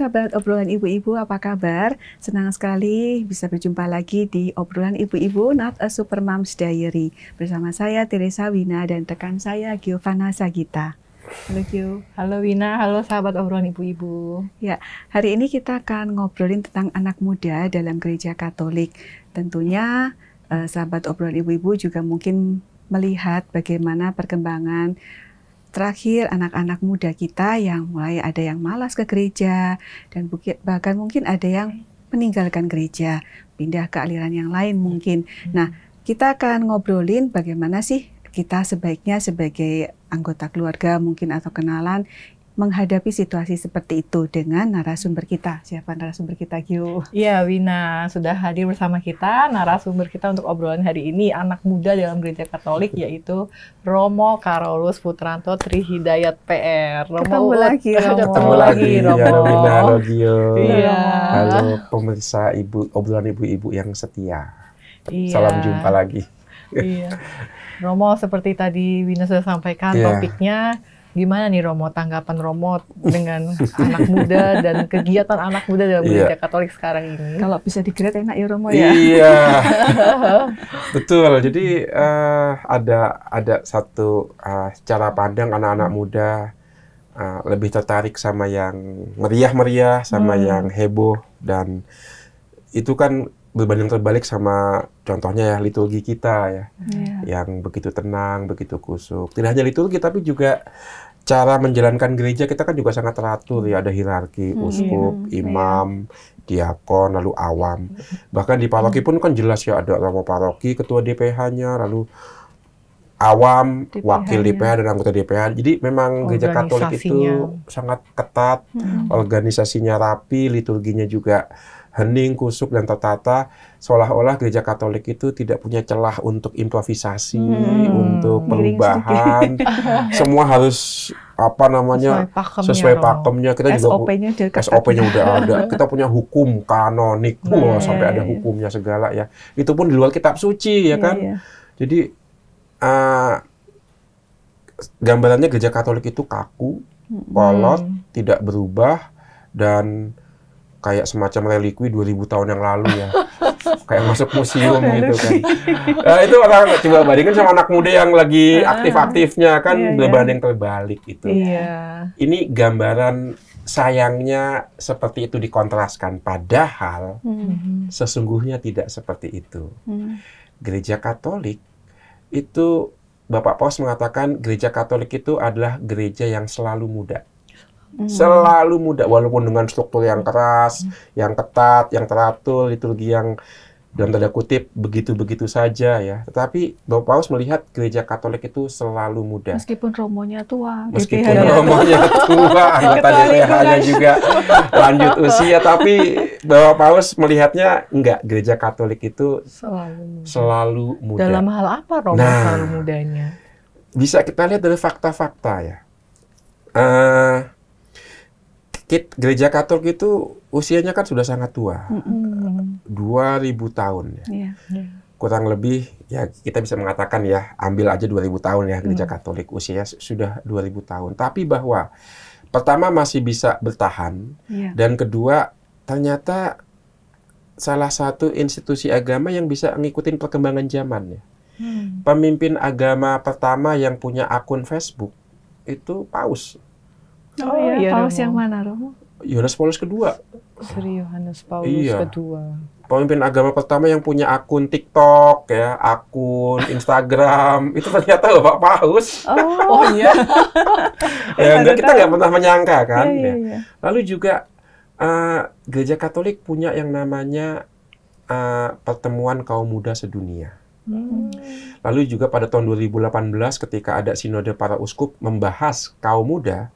sahabat obrolan ibu-ibu, apa kabar? Senang sekali bisa berjumpa lagi di obrolan ibu-ibu Not a Supermom's Diary. Bersama saya Teresa Wina dan rekan saya Giovanna Sagita. Halo Gio. Halo Wina, halo sahabat obrolan ibu-ibu. Ya, hari ini kita akan ngobrolin tentang anak muda dalam gereja Katolik. Tentunya sahabat obrolan ibu-ibu juga mungkin melihat bagaimana perkembangan terakhir anak-anak muda kita yang mulai ada yang malas ke gereja dan bahkan mungkin ada yang meninggalkan gereja, pindah ke aliran yang lain mungkin. Nah, kita akan ngobrolin bagaimana sih kita sebaiknya sebagai anggota keluarga mungkin atau kenalan menghadapi situasi seperti itu dengan narasumber kita. Siapa narasumber kita, Gio? Iya, Wina. Sudah hadir bersama kita narasumber kita untuk obrolan hari ini, anak muda dalam gereja Katolik, yaitu Romo Karolus Putranto Trihidayat PR. Romo, ketemu lagi, Romo. Ketemu lagi, Romo. Ya, Wina, halo Gio. Iya. Halo pemirsa obrolan ibu-ibu yang setia. Iya. Salam jumpa lagi. Iya. Romo, seperti tadi Wina sudah sampaikan topiknya, gimana nih Romo, tanggapan Romo dengan anak muda dan kegiatan anak muda dalam gereja Katolik sekarang ini? Kalau bisa di-grade enak ya Romo ya? Iya, betul. Jadi ada satu cara pandang anak-anak muda lebih tertarik sama yang meriah-meriah, sama yang heboh, dan itu kan berbanding terbalik sama contohnya ya liturgi kita ya, yang begitu tenang, begitu kusuk. Tidak hanya liturgi tapi juga cara menjalankan gereja kita kan juga sangat teratur ya, ada hierarki uskup, imam, diakon, lalu awam. Bahkan di paroki pun kan jelas ya, ada romo paroki, ketua DPH-nya, lalu awam, wakil DPH dan anggota DPH. Jadi memang gereja Katolik itu sangat ketat, organisasinya rapi, liturginya juga hening, kusuk, dan tertata, seolah-olah gereja Katolik itu tidak punya celah untuk improvisasi, untuk perubahan. Semua harus sesuai pakemnya. Kita juga SOP-nya udah ada. Kita punya hukum kanonik, sampai ada hukumnya segala ya. Itu pun di luar kitab suci ya kan. Jadi gambarannya gereja Katolik itu kaku, kolot, tidak berubah, dan kayak semacam relikwi 2000 tahun yang lalu ya. Kayak masuk museum gitu kan. Itu orang coba bandingkan sama anak muda yang lagi aktif-aktifnya kan, berbanding terbalik itu. Ini gambaran sayangnya seperti itu dikontraskan. Padahal sesungguhnya tidak seperti itu. Gereja Katolik itu, Bapak Paus mengatakan gereja Katolik itu adalah gereja yang selalu muda. Selalu muda, walaupun dengan struktur yang keras, yang ketat, yang teratur, liturgi yang dalam tanda kutip begitu-begitu saja ya. Tetapi Bapak Paus melihat gereja Katolik itu selalu muda. Meskipun romonya tua, meskipun romonya tua, anggota DPH-nya juga lanjut usia, tapi Bapak Paus melihatnya enggak, gereja Katolik itu selalu muda. Dalam hal apa Romo selalu mudanya? Bisa kita lihat dari fakta-fakta ya. Gereja Katolik itu usianya kan sudah sangat tua, 2000 tahun ya. Kurang lebih ya kita bisa mengatakan ya, ambil aja 2000 tahun ya gereja Katolik usianya sudah 2000 tahun. Tapi bahwa pertama masih bisa bertahan, dan kedua ternyata salah satu institusi agama yang bisa ngikutin perkembangan zaman ya. Pemimpin agama pertama yang punya akun Facebook itu Paus. Oh iya, Paus yang mana, Romo? Yohanes Paulus kedua. Sri Yohanes Paulus kedua. Pemimpin agama pertama yang punya akun TikTok ya, akun Instagram, itu ternyata Bapak Paus. Oh iya. Ya, kita nggak pernah menyangka kan. Lalu juga gereja Katolik punya yang namanya pertemuan kaum muda sedunia. Lalu juga pada tahun 2018 ketika ada sinode para uskup membahas kaum muda,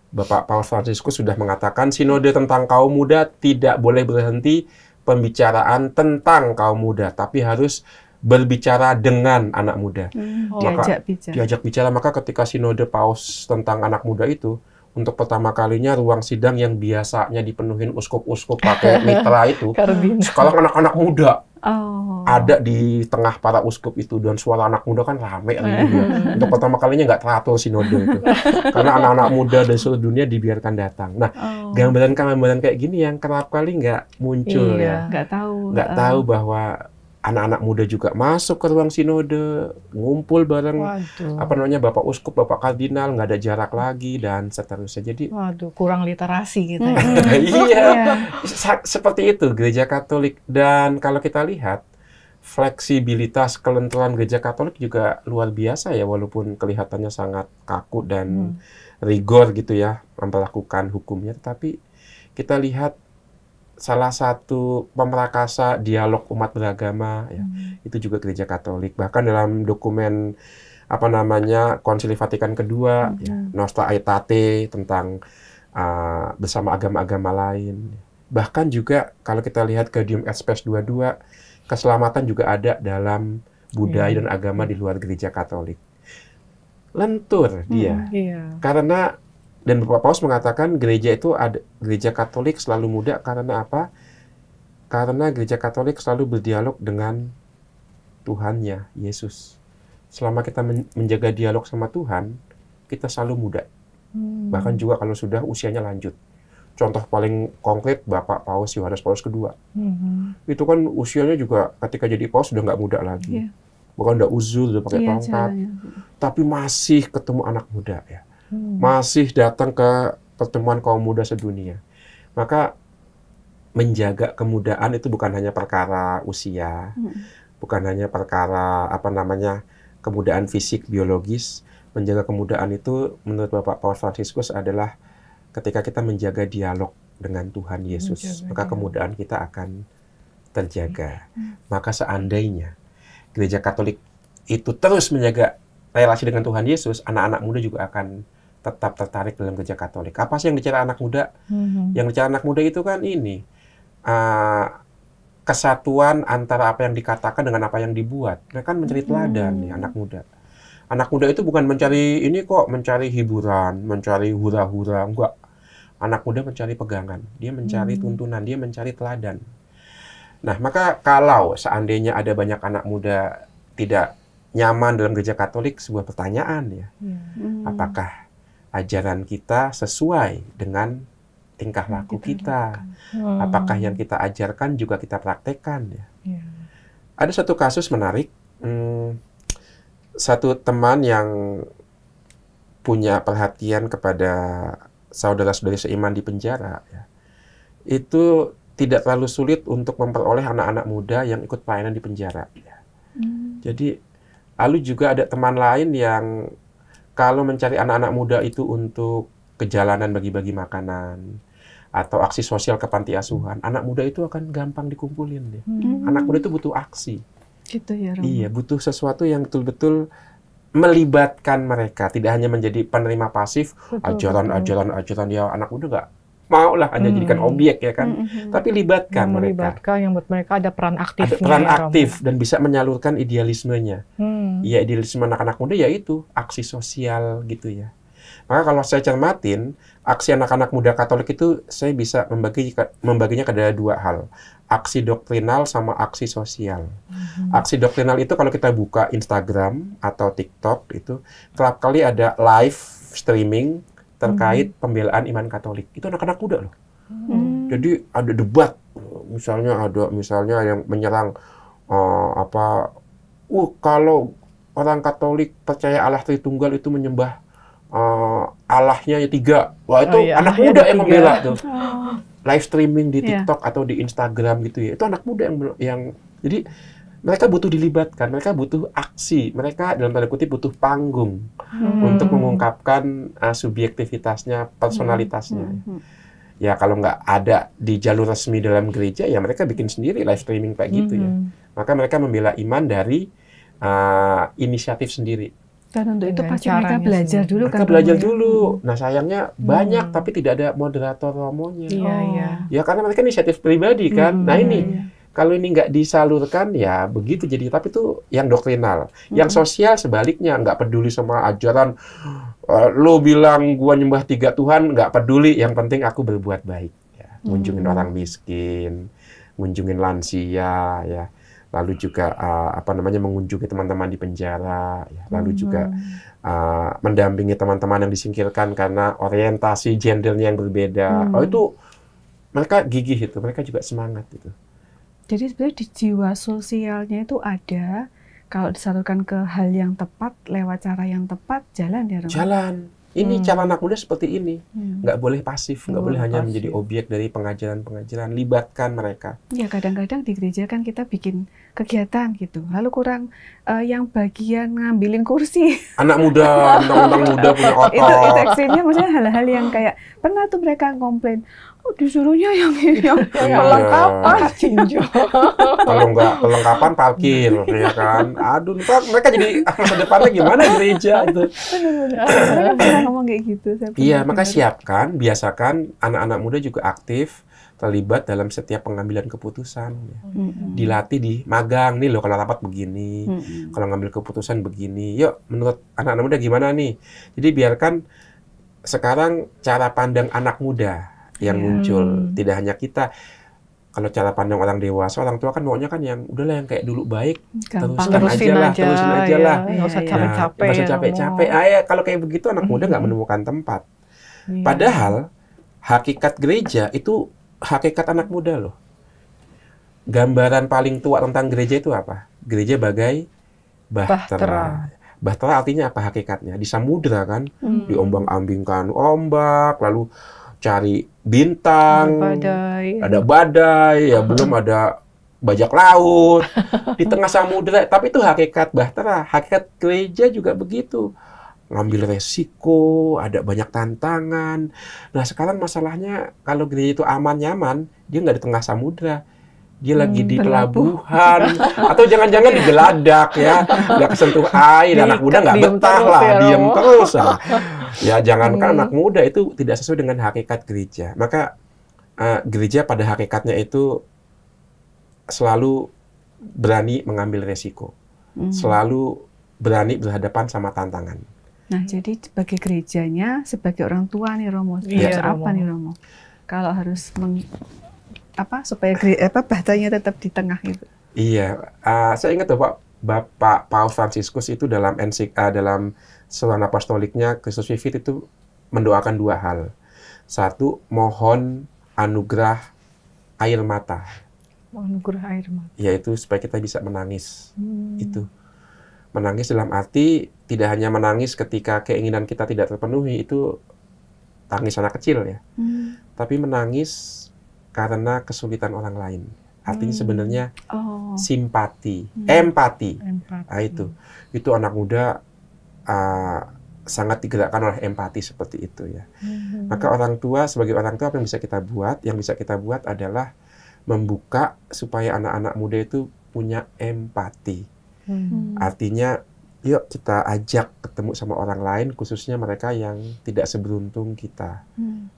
Bapak Paus Fransiskus sudah mengatakan sinode tentang kaum muda tidak boleh berhenti pembicaraan tentang kaum muda, tapi harus berbicara dengan anak muda. Diajak bicara. Maka ketika sinode Paus tentang anak muda itu, untuk pertama kalinya ruang sidang yang biasanya dipenuhin uskup-uskup pakai mitra itu, sekarang anak-anak muda ada di tengah para uskup itu, dan suara anak muda kan rame gitu. Untuk pertama kalinya nggak teratur sinode itu, karena anak-anak muda dari seluruh dunia dibiarkan datang. Nah, gambaran-gambaran kayak gini yang kerap kali nggak muncul ya, nggak tahu bahwa anak-anak muda juga masuk ke ruang sinode, ngumpul bareng Bapak Uskup, Bapak Kardinal, nggak ada jarak lagi, dan seterusnya. Jadi kurang literasi gitu ya. Iya, seperti itu Gereja Katolik. Dan kalau kita lihat, fleksibilitas kelenturan Gereja Katolik juga luar biasa ya, walaupun kelihatannya sangat kaku dan rigor gitu ya memperlakukan hukumnya, tetapi kita lihat salah satu pemrakasa dialog umat beragama ya, itu juga Gereja Katolik. Bahkan dalam dokumen Konsili Vatikan Kedua, ya, Nostra Aetate tentang bersama agama-agama lain. Bahkan juga kalau kita lihat Gaudium et Spes 22, keselamatan juga ada dalam budaya dan agama di luar Gereja Katolik. Lentur dia, karena dan Bapak Paus mengatakan gereja Katolik selalu muda karena apa? Karena Gereja Katolik selalu berdialog dengan Tuhannya, Yesus. Selama kita menjaga dialog sama Tuhan, kita selalu muda. Bahkan juga kalau sudah usianya lanjut. Contoh paling konkret Bapak Paus Yohanes Paulus II. Itu kan usianya juga ketika jadi Paus sudah nggak muda lagi. Bukan udah uzur, udah pakai tongkat. Tapi masih ketemu anak muda ya. Masih datang ke pertemuan kaum muda sedunia. Maka menjaga kemudaan itu bukan hanya perkara usia, bukan hanya perkara kemudaan fisik biologis. Menjaga kemudaan itu menurut Bapak Paus Fransiskus adalah ketika kita menjaga dialog dengan Tuhan Yesus, maka kemudaan kita akan terjaga. Maka seandainya Gereja Katolik itu terus menjaga relasi dengan Tuhan Yesus, anak-anak muda juga akan tetap tertarik dalam Gereja Katolik. Apa sih yang dicari anak muda? Yang dicari anak muda itu kan ini, kesatuan antara apa yang dikatakan dengan apa yang dibuat. Mereka kan mencari teladan nih, anak muda. Anak muda itu bukan mencari mencari hiburan, mencari hura-hura, enggak. Anak muda mencari pegangan, dia mencari tuntunan, dia mencari teladan. Nah, maka kalau seandainya ada banyak anak muda tidak nyaman dalam Gereja Katolik, sebuah pertanyaan ya. Apakah ajaran kita sesuai dengan tingkah laku kita? Apakah yang kita ajarkan juga kita praktekkan ya? Ada satu kasus menarik, satu teman yang punya perhatian kepada saudara-saudari seiman di penjara ya, itu tidak terlalu sulit untuk memperoleh anak-anak muda yang ikut pelayanan di penjara ya. Jadi lalu juga ada teman lain yang kalau mencari anak-anak muda itu untuk kejalanan bagi-bagi makanan atau aksi sosial ke panti asuhan, anak muda itu akan gampang dikumpulin deh. Anak muda itu butuh aksi. Gitu ya, Romo. Iya, butuh sesuatu yang betul-betul melibatkan mereka, tidak hanya menjadi penerima pasif, ajaran ya anak muda nggak mau lah hanya jadikan objek ya kan, tapi libatkan mereka. Yang buat mereka ada peran aktifnya. Ada peran aktif dan bisa menyalurkan idealismenya. Ya idealisme anak-anak muda yaitu aksi sosial gitu ya. Maka kalau saya cermatin, aksi anak-anak muda Katolik itu saya bisa membaginya ke dua hal. Aksi doktrinal sama aksi sosial. Aksi doktrinal itu kalau kita buka Instagram atau TikTok itu kerap kali ada live streaming terkait pembelaan iman Katolik. Itu anak-anak muda loh. Jadi ada debat. Misalnya yang menyerang kalau orang Katolik percaya Allah Tritunggal itu menyembah Allahnya ya 3. Wah itu anak muda yang membela tuh. Live streaming di TikTok atau di Instagram gitu ya. Itu anak muda yang jadi mereka butuh dilibatkan, mereka butuh aksi, mereka dalam tanda kutip butuh panggung untuk mengungkapkan subjektivitasnya, personalitasnya. Ya kalau nggak ada di jalur resmi dalam gereja, ya mereka bikin sendiri live streaming kayak gitu ya. Maka mereka membela iman dari inisiatif sendiri. Dan untuk itu pasti mereka belajar dulu kan? Mereka belajar dulu. Nah sayangnya banyak tapi tidak ada moderator romonya. Ya karena mereka inisiatif pribadi kan. Nah ini Kalau ini nggak disalurkan, ya begitu jadi. Tapi itu yang doktrinal. Yang sosial sebaliknya, nggak peduli sama ajaran. Lo bilang gua nyembah 3 Tuhan, nggak peduli. Yang penting aku berbuat baik. Ya. Ngunjungin orang miskin, ngunjungin lansia, ya. Lalu juga mengunjungi teman-teman di penjara, ya. Lalu juga mendampingi teman-teman yang disingkirkan karena orientasi gendernya yang berbeda. Oh, itu mereka gigih itu, mereka juga semangat itu. Jadi sebenarnya di jiwa sosialnya itu ada, kalau disalurkan ke hal yang tepat, lewat cara yang tepat, jalan ya Romo? Jalan. Ini cara anak muda seperti ini. Nggak boleh pasif, nggak boleh hanya menjadi objek dari pengajaran-pengajaran. Libatkan mereka. Ya, kadang-kadang di gereja kan kita bikin kegiatan gitu, lalu kurang yang bagian ngambilin kursi. Anak muda, undang-undang muda punya otot. Itu ekstrimnya, maksudnya hal-hal yang kayak, pernah tuh mereka komplain, disuruhnya yang perlengkapan, tinju. Kalau nggak perlengkapan parkir, ya kan. Aduh, ntar mereka jadi masa depannya gimana gereja itu. Mereka pernah ngomong kayak gitu. Iya, maka siapkan, biasakan anak-anak muda juga aktif, terlibat dalam setiap pengambilan keputusan. Ya. Dilatih di magang, nih loh kalau rapat begini, kalau ngambil keputusan begini. Yuk, menurut anak-anak muda gimana nih? Jadi biarkan sekarang cara pandang anak muda yang muncul, tidak hanya kita. Kalau cara pandang orang dewasa, orang tua kan maunya kan yang udahlah yang kayak dulu baik, terusin aja lah, nggak usah capek-capek. Nggak usah capek-capek. Kalau kayak begitu anak muda nggak menemukan tempat. Padahal hakikat gereja itu hakikat anak muda loh. Gambaran paling tua tentang gereja itu apa? Gereja bagai bahtera. Bahtera artinya apa hakikatnya? Di samudra kan, diombang-ambingkan ombak, lalu cari bintang, ada badai, ya belum ada bajak laut di tengah samudra. Tapi itu hakikat bahtera. Hakikat gereja juga begitu, ngambil resiko, ada banyak tantangan. Nah sekarang masalahnya kalau gereja itu aman nyaman, dia nggak di tengah samudra, dia lagi di pelabuhan atau jangan-jangan di Geladak, ya nggak kesentuh air. Anak muda nggak betah lah, diem terus lah. Ya jangankan anak muda, itu tidak sesuai dengan hakikat gereja. Maka gereja pada hakikatnya itu selalu berani mengambil resiko, selalu berani berhadapan sama tantangan. Nah jadi sebagai gerejanya, sebagai orang tua nih Romo, apa nih Romo? Kalau harus supaya bahasanya tetap di tengah itu. Iya, saya ingat Bapak Paus Fransiskus itu dalam Surat Apostoliknya Christus Vivit itu mendoakan 2 hal. 1, mohon anugerah air mata. Anugerah air mata. Yaitu supaya kita bisa menangis. Itu. Menangis dalam arti tidak hanya menangis ketika keinginan kita tidak terpenuhi, itu tangis anak kecil ya. Tapi menangis karena kesulitan orang lain. Artinya sebenarnya simpati, empati. Nah, itu anak muda sangat digerakkan oleh empati seperti itu ya. Maka orang tua, sebagai orang tua, apa yang bisa kita buat? Yang bisa kita buat adalah membuka supaya anak-anak muda itu punya empati. Artinya, yuk kita ajak ketemu sama orang lain, khususnya mereka yang tidak seberuntung kita.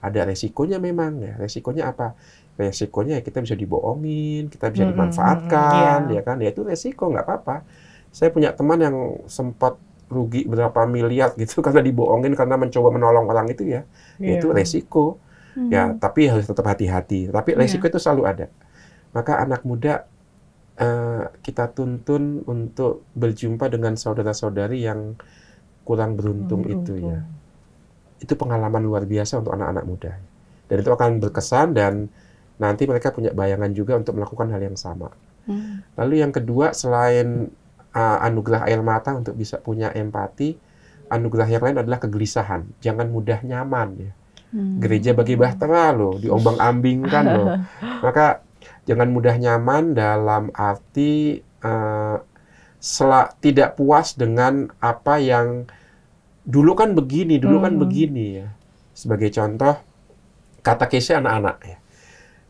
Ada resikonya memang ya. Resikonya apa? Resikonya ya kita bisa dibohongin, kita bisa dimanfaatkan, ya kan? Ya itu resiko, nggak apa-apa. Saya punya teman yang sempat rugi berapa miliar gitu karena dibohongin, karena mencoba menolong orang itu ya. Itu resiko. Ya, tapi harus tetap hati-hati. Tapi resiko itu selalu ada. Maka anak muda kita tuntun untuk berjumpa dengan saudara-saudari yang kurang beruntung itu ya. Itu pengalaman luar biasa untuk anak-anak muda. Dan itu akan berkesan, dan nanti mereka punya bayangan juga untuk melakukan hal yang sama. Lalu yang kedua, selain anugerah air mata untuk bisa punya empati, anugerah yang lain adalah kegelisahan. Jangan mudah nyaman ya. Gereja bagi bahtera loh, diombang-ambingkan loh. Maka jangan mudah nyaman dalam arti tidak puas dengan apa yang dulu kan begini, ya. Sebagai contoh, katekese anak-anak ya.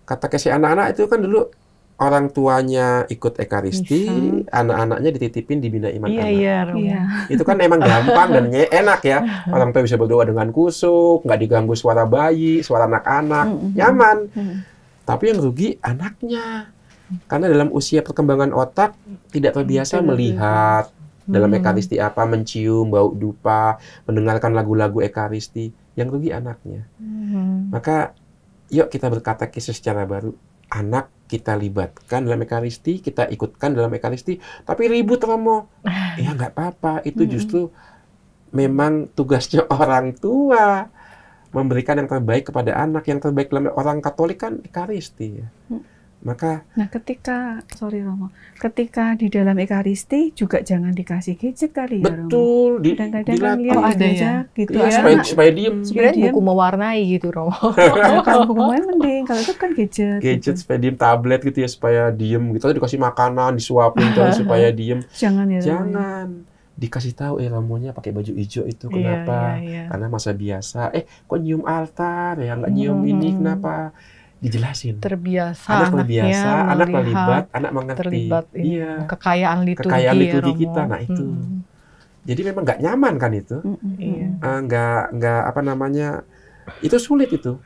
Katekese anak-anak itu kan dulu orang tuanya ikut ekaristi, anak-anaknya dititipin di Bina Iman Anak. Iya. Itu kan emang gampang dan enak ya. Orang tua bisa berdoa dengan kusuk, nggak diganggu suara bayi, suara anak-anak, nyaman. Tapi yang rugi anaknya. Karena dalam usia perkembangan otak tidak terbiasa melihat dalam ekaristi apa, mencium bau dupa, mendengarkan lagu-lagu ekaristi. Yang rugi anaknya. Maka yuk kita berkatekis secara baru. Anak kita libatkan dalam ekaristi, kita ikutkan dalam ekaristi, tapi ribut Romo. Ya nggak apa-apa, itu justru memang tugasnya orang tua. Memberikan yang terbaik kepada anak. Yang terbaik dalam orang Katolik kan ekaristi ya. Maka sorry Romo, ketika di dalam ekaristi juga jangan dikasih gadget kali ya Romo. Betul, kadang-kadang kan lihat ada ya gitu ya, supaya diem. Sebenarnya buku mewarnai gitu Romo. Kalau buku mewarnai mending, kalau itu kan gadget gitu. Supaya diem, tablet gitu ya supaya diem gitu, dikasih makanan, disuapin terus supaya diem. Jangan ya Romo. Jangan dikasih tahu Romonya pakai baju hijau itu kenapa? Karena masa biasa. Kok nyium altar ya, nggak nyium ini kenapa? Dijelasin. Terbiasa anak terlibat, anak mengerti. Kekayaan liturgi kita. Nah itu. Jadi memang nggak nyaman kan itu. Nggak apa namanya. Itu sulit itu.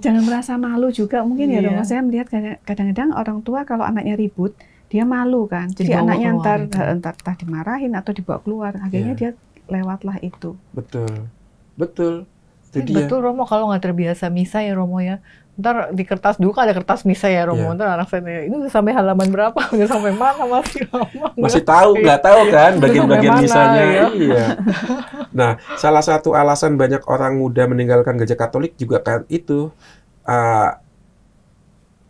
Jangan merasa malu juga mungkin ya Romo. Saya melihat kadang-kadang orang tua kalau anaknya ribut, dia malu kan. Jadi anaknya entah dimarahin atau dibawa keluar. Akhirnya dia lewatlah itu. Betul. Betul Romo, kalau nggak terbiasa misa ya Romo ya. Ntar di kertas dulu ada kertas misa ya Romo. Ntar anak saya ini udah sampai halaman berapa? Udah sampai mana masih Romo? Masih nggak tahu kan bagian-bagian misanya. Iya. Nah, salah satu alasan banyak orang muda meninggalkan gereja Katolik juga kan itu.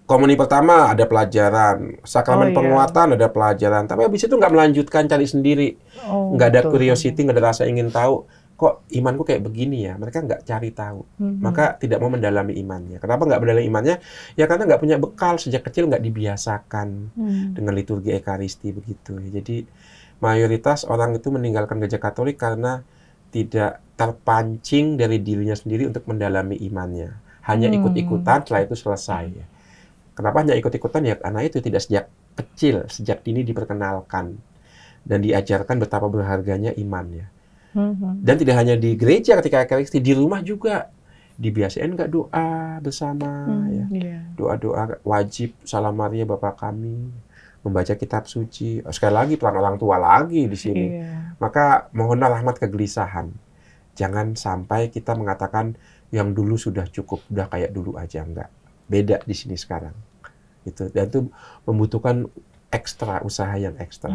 Komuni pertama ada pelajaran, sakramen penguatan ada pelajaran, tapi habis itu nggak melanjutkan cari sendiri, nggak ada curiosity, nggak ada rasa ingin tahu. Kok imanku kayak begini ya? Mereka nggak cari tahu, maka tidak mau mendalami imannya. Kenapa nggak mendalami imannya? Ya karena nggak punya bekal, sejak kecil nggak dibiasakan dengan liturgi ekaristi begitu. Jadi mayoritas orang itu meninggalkan gereja Katolik karena tidak terpancing dari dirinya sendiri untuk mendalami imannya. Hanya ikut-ikutan, setelah itu selesai. Kenapa hanya ikut-ikutan? Ya karena itu tidak sejak kecil, sejak dini diperkenalkan dan diajarkan betapa berharganya imannya. Dan tidak hanya di gereja ketika ekaristi, di rumah juga dibiasain nggak doa bersama, doa-doa wajib, Salam Maria Bapa Kami, membaca kitab suci. Sekali lagi peran orang tua lagi di sini. Maka mohonlah rahmat kegelisahan. Jangan sampai kita mengatakan yang dulu sudah cukup, udah kayak dulu aja, enggak. Beda di sini sekarang. Itu dan itu membutuhkan usaha yang ekstra.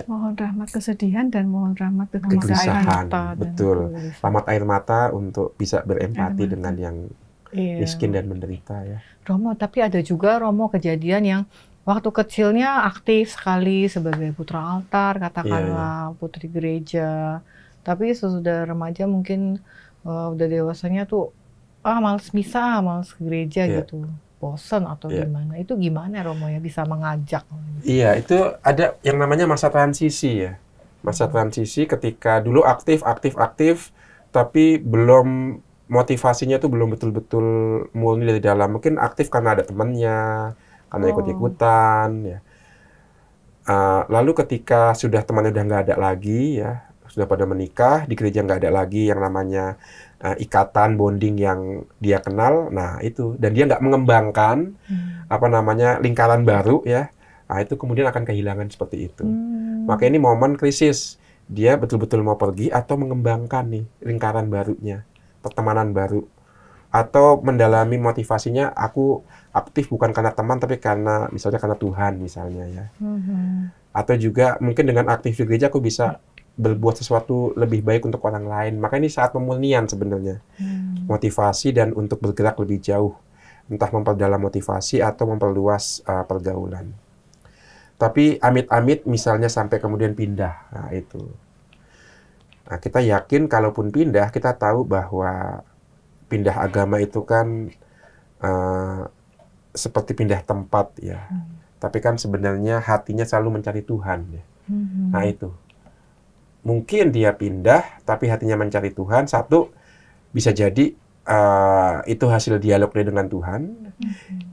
Mohon rahmat kesedihan dan mohon rahmat kegelisahan. Betul. Rahmat air mata untuk bisa berempati dengan yang miskin dan menderita ya. Romo, tapi ada juga Romo kejadian yang waktu kecilnya aktif sekali sebagai putra altar, katakanlah putri gereja. Tapi sesudah remaja mungkin udah dewasanya tuh males misa, males ke gereja gitu. Bosan atau gimana? Itu gimana Romo ya bisa mengajak? Iya, itu ada yang namanya masa transisi ya. Masa transisi ketika dulu aktif, tapi belum motivasinya tuh belum betul-betul murni dari dalam. Mungkin aktif karena ada temannya, karena ikut-ikutan ya. Lalu ketika sudah temannya udah nggak ada lagi ya, sudah pada menikah, di gereja nggak ada lagi yang namanya ikatan bonding yang dia kenal, nah itu, dan dia nggak mengembangkan lingkaran baru ya, nah itu kemudian akan kehilangan seperti itu. Maka ini momen krisis, dia betul-betul mau pergi atau mengembangkan nih lingkaran barunya, pertemanan baru, atau mendalami motivasinya, aku aktif bukan karena teman tapi karena misalnya karena Tuhan misalnya ya, atau juga mungkin dengan aktif di gereja aku bisa berbuat sesuatu lebih baik untuk orang lain. Maka ini saat pemurnian sebenarnya. Motivasi dan untuk bergerak lebih jauh. Entah memperdalam motivasi atau memperluas pergaulan. Tapi amit-amit misalnya sampai kemudian pindah. Nah itu. Nah, kita yakin kalaupun pindah, kita tahu bahwa pindah agama itu kan seperti pindah tempat ya. Tapi kan sebenarnya hatinya selalu mencari Tuhan ya. Nah itu. Mungkin dia pindah, tapi hatinya mencari Tuhan. Satu, bisa jadi itu hasil dialog dia dengan Tuhan.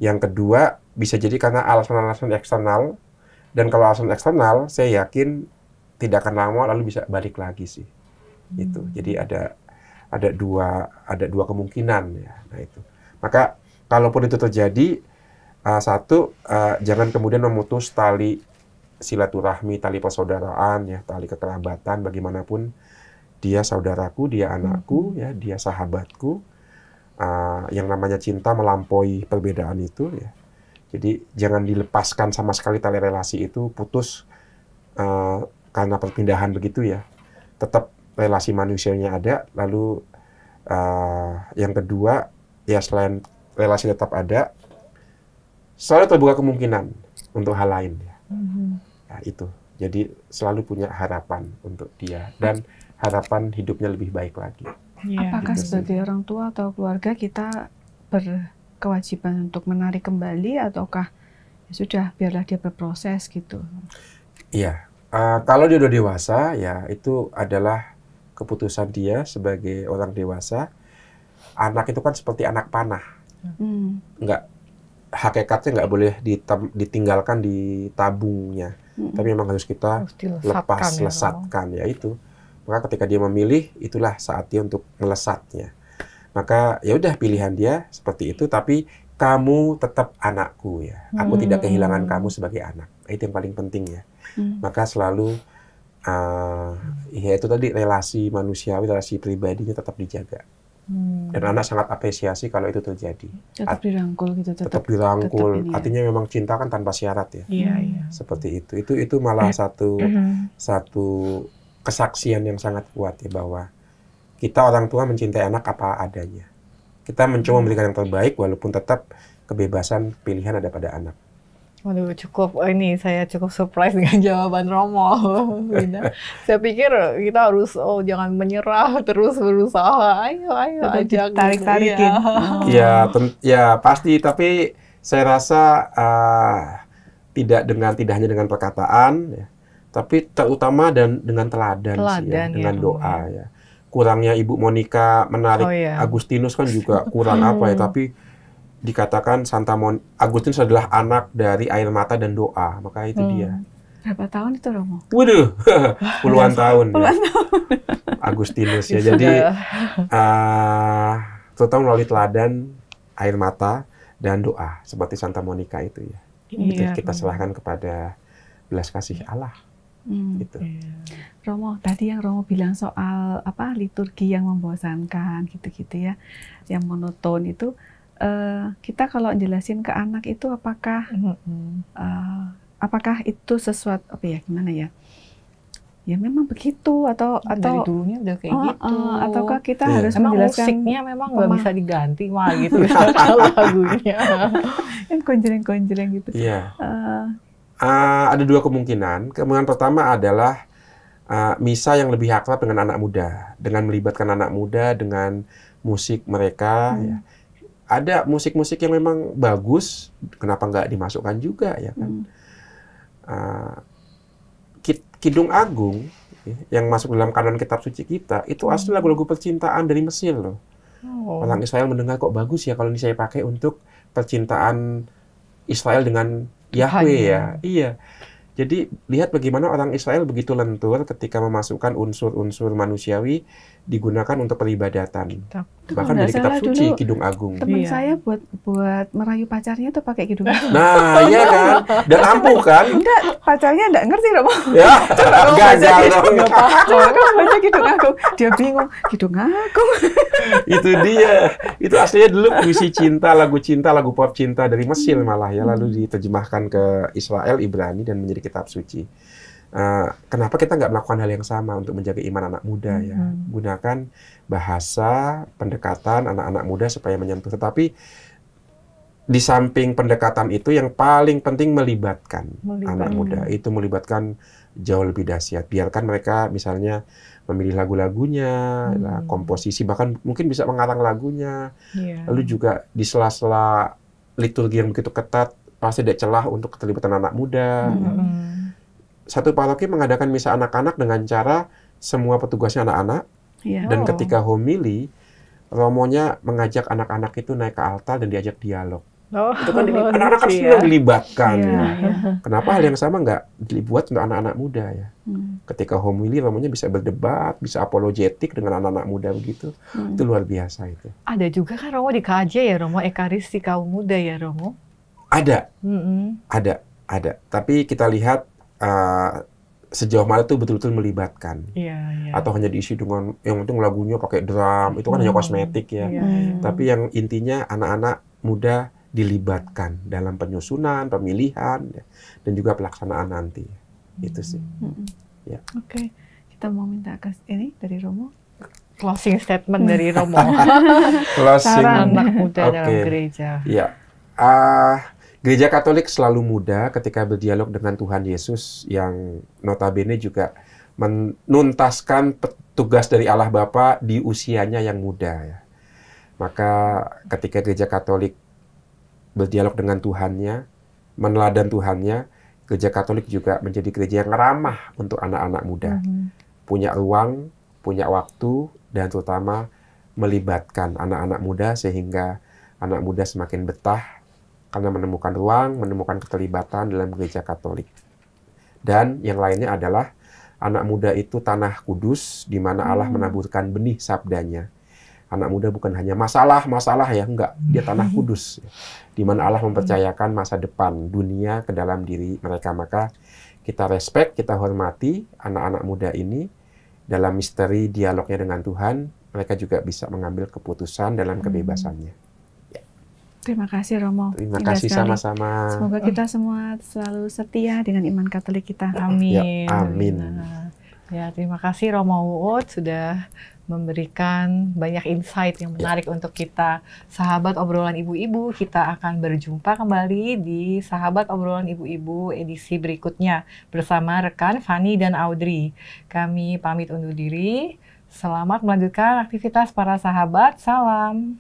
Yang kedua, bisa jadi karena alasan-alasan eksternal. Dan kalau alasan eksternal, saya yakin tidak akan lama lalu bisa balik lagi sih. Itu. Jadi ada dua kemungkinan ya. Nah itu. Maka kalaupun itu terjadi, Satu, jangan kemudian memutus tali silaturahmi, tali persaudaraan, ya, tali kekerabatan. Bagaimanapun dia saudaraku, dia anakku, ya, dia sahabatku. Yang namanya cinta melampaui perbedaan itu, ya. Jadi jangan dilepaskan sama sekali tali relasi itu, putus karena perpindahan begitu, ya. Tetap relasi manusianya ada. Lalu yang kedua, ya, selain relasi tetap ada, selalu terbuka kemungkinan untuk hal lain, ya. Nah, itu. Jadi selalu punya harapan untuk dia dan harapan hidupnya lebih baik lagi. Apakah gitu sebagai orang tua atau keluarga kita berkewajiban untuk menarik kembali, ataukah ya sudah biarlah dia berproses gitu? Iya. Kalau dia udah dewasa, ya itu adalah keputusan dia sebagai orang dewasa. Anak itu kan seperti anak panah. Hakikatnya nggak boleh ditinggalkan di tabungnya. Tapi memang harus kita lepas, lesatkan, ya itu. Maka ketika dia memilih, itulah saatnya untuk melesatnya. Maka ya udah, pilihan dia seperti itu, tapi kamu tetap anakku, ya. Aku tidak kehilangan kamu sebagai anak. Itu yang paling penting, ya. Maka selalu ya itu tadi, relasi manusiawi, relasi pribadinya tetap dijaga. Dan anak sangat apresiasi kalau itu terjadi. Tetap dirangkul gitu, tetap dirangkul. Tetap Artinya memang cinta kan tanpa syarat, ya. Seperti itu. Itu malah satu kesaksian yang sangat kuat, ya, bahwa kita orang tua mencintai anak apa adanya. Kita mencoba memberikan yang terbaik walaupun tetap kebebasan pilihan ada pada anak. Waduh, saya cukup surprise dengan jawaban Romo. Saya pikir kita harus jangan menyerah, terus berusaha. Ayo ajak, tarik-tarikin. Ya pasti, tapi saya rasa tidak hanya dengan perkataan, ya, tapi terutama dengan teladan sih, ya, dengan doa, ya. Kurangnya Ibu Monica menarik Agustinus kan juga kurang apa, ya, tapi dikatakan Agustinus adalah anak dari air mata dan doa, maka itu dia. Berapa tahun itu, Romo? Waduh, puluhan tahun. Ya. Agustinus, ya. Jadi terutama melalui teladan, air mata, dan doa seperti Santa Monica itu, ya. Itu kita serahkan kepada belas kasih Allah. Gitu. Romo, tadi yang Romo bilang soal liturgi yang membosankan gitu-gitu, ya, yang monoton itu, kita kalau jelasin ke anak itu apakah itu sesuatu gimana ya? Ya memang begitu, atau dari dulunya udah kayak gitu. Ataukah kita harus menjelaskan musiknya memang nggak bisa diganti mah gitu lagunya. Yang konjreng-konjreng gitu. Iya. Ada dua kemungkinan. Kemungkinan pertama adalah misa yang lebih akrab dengan anak muda, dengan melibatkan anak muda dengan musik mereka. Ya. Ada musik-musik yang memang bagus, kenapa nggak dimasukkan juga, ya kan? Kidung Agung yang masuk dalam kanon kitab suci kita itu asli lagu-lagu percintaan dari Mesir, loh. Orang Israel mendengar, kok bagus ya kalau ini saya pakai untuk percintaan Israel dengan Yahweh, ya. Iya. Jadi lihat bagaimana orang Israel begitu lentur ketika memasukkan unsur-unsur manusiawi digunakan untuk peribadatan. Bahkan dari kitab suci Kidung Agung. Teman saya buat merayu pacarnya tuh pakai Kidung Agung. Nah, iya kan? Dan ampuh kan? Enggak, pacarnya enggak ngerti, Romo. Ya, gagal dong. Coba baca Kidung Agung. Dia bingung, Kidung Agung. Itu dia. Itu aslinya dulu puisi cinta, lagu pop cinta dari Mesir malah, ya, lalu diterjemahkan ke Israel, Ibrani, dan menjadi kitab suci. Kenapa kita nggak melakukan hal yang sama untuk menjaga iman anak muda, ya? Gunakan bahasa pendekatan anak-anak muda supaya menyentuh. Tetapi di samping pendekatan itu yang paling penting melibatkan anak muda. Itu melibatkan jauh lebih dahsyat. Biarkan mereka misalnya memilih lagu-lagunya, komposisi, bahkan mungkin bisa mengarang lagunya. Lalu juga di sela-sela liturgi yang begitu ketat pasti ada celah untuk keterlibatan anak muda. Satu paroki mengadakan misa anak-anak dengan cara semua petugasnya anak-anak, dan ketika homili, romonya mengajak anak-anak itu naik ke altar dan diajak dialog. Itu kan anak-anak harus dilibatkan. Kenapa hal yang sama nggak dibuat untuk anak-anak muda, ya? Ketika homili, romonya bisa berdebat, bisa apologetik dengan anak-anak muda begitu. Itu luar biasa itu. Ada juga kan, Romo, di KJ, ya, Romo, Ekaristi kaum muda, ya, Romo? Ada, ada. Tapi kita lihat sejauh mana tuh betul-betul melibatkan. Atau hanya diisi dengan yang penting lagunya pakai drum, itu kan hanya kosmetik ya. Tapi yang intinya anak-anak muda dilibatkan dalam penyusunan, pemilihan, dan juga pelaksanaan nanti. Itu sih. Ya. Oke, kita mau minta ini dari Romo. Closing statement dari Romo. Closing anak muda dalam gereja. Ya. Gereja Katolik selalu muda ketika berdialog dengan Tuhan Yesus yang notabene juga menuntaskan tugas dari Allah Bapa di usianya yang muda. Ya. Maka ketika Gereja Katolik berdialog dengan Tuhannya, meneladan Tuhannya, Gereja Katolik juga menjadi gereja yang ramah untuk anak-anak muda. Punya ruang, punya waktu, dan terutama melibatkan anak-anak muda sehingga anak muda semakin betah karena menemukan ruang, menemukan keterlibatan dalam Gereja Katolik. Dan yang lainnya adalah anak muda itu tanah kudus di mana Allah menaburkan benih sabdanya. Anak muda bukan hanya masalah ya, enggak. Dia tanah kudus, di mana Allah mempercayakan masa depan dunia ke dalam diri mereka. Maka kita respect, kita hormati anak-anak muda ini dalam misteri dialognya dengan Tuhan. Mereka juga bisa mengambil keputusan dalam kebebasannya. Ya. Terima kasih Romo. Terima kasih sama-sama. Semoga kita semua selalu setia dengan iman Katolik kita. Amin. Ya, amin. Ya, terima kasih Romo Uut sudah memberikan banyak insight yang menarik untuk kita. Sahabat obrolan ibu-ibu, kita akan berjumpa kembali di Sahabat Obrolan Ibu-ibu edisi berikutnya bersama rekan Fanny dan Audrey. Kami pamit undur diri. Selamat melanjutkan aktivitas para sahabat. Salam.